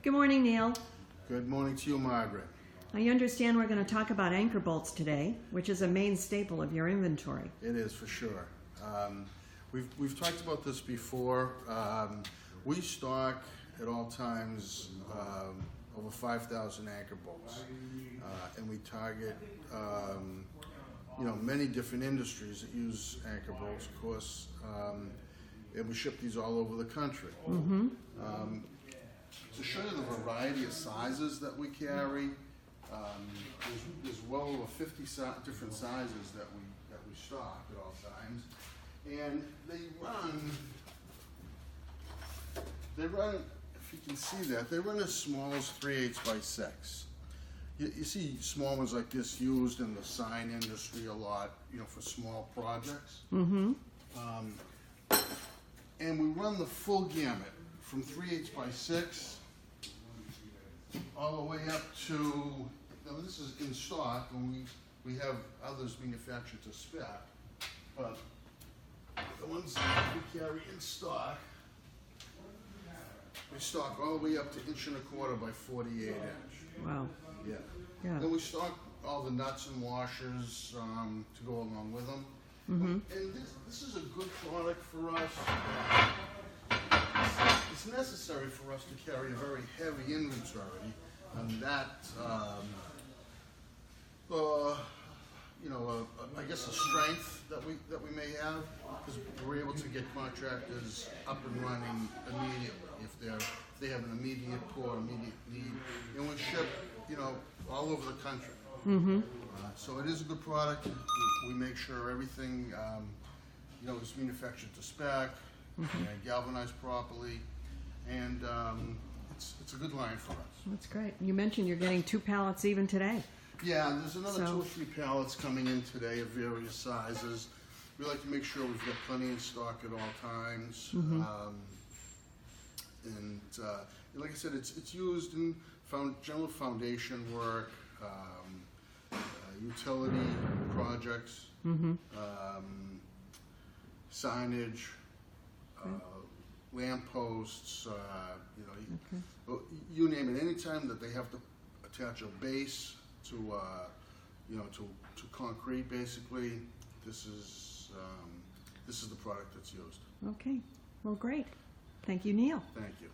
Good morning, Neil. Good morning to you, Margaret. I understand we're going to talk about anchor bolts today, which is a main staple of your inventory. It is for sure. We've talked about this before. We stock at all times over 5,000 anchor bolts, and we target many different industries that use anchor bolts, of course, and we ship these all over the country. Mm-hmm. To show you the variety of sizes that we carry, there's well over 50 different sizes that we stock at all times, and they run. If you can see that, they run as small as 3/8 by 6. You see small ones like this used in the sign industry a lot, for small projects. Mm-hmm. And we run the full gamut from 3/8 by 6 all the way up to, now this is in stock, and we have others manufactured to spec, but the ones that we carry in stock, we stock all the way up to 1.25" by 48 inch. Wow. Yeah. Yeah. Then we stock all the nuts and washers to go along with them. Mm-hmm. And this is a good product for us. It's necessary for us to carry a very heavy inventory, and that, I guess a strength that we may have, because we're able to get contractors up and running immediately if they have an immediate need, and we ship, all over the country. Mm-hmm. So it is a good product. We make sure everything, is manufactured to spec, and galvanized properly, and it's a good line for us. That's great. You mentioned you're getting 2 pallets even today. Yeah, there's another 2 or 3 pallets coming in today of various sizes. We like to make sure we've got plenty in stock at all times. Mm-hmm. And like I said, it's used in general foundation work, utility projects, Mm-hmm. Signage, lampposts, you name it. Anytime that they have to attach a base to concrete, basically, this is the product that's used. Okay. Well, great. Thank you, Neil. Thank you.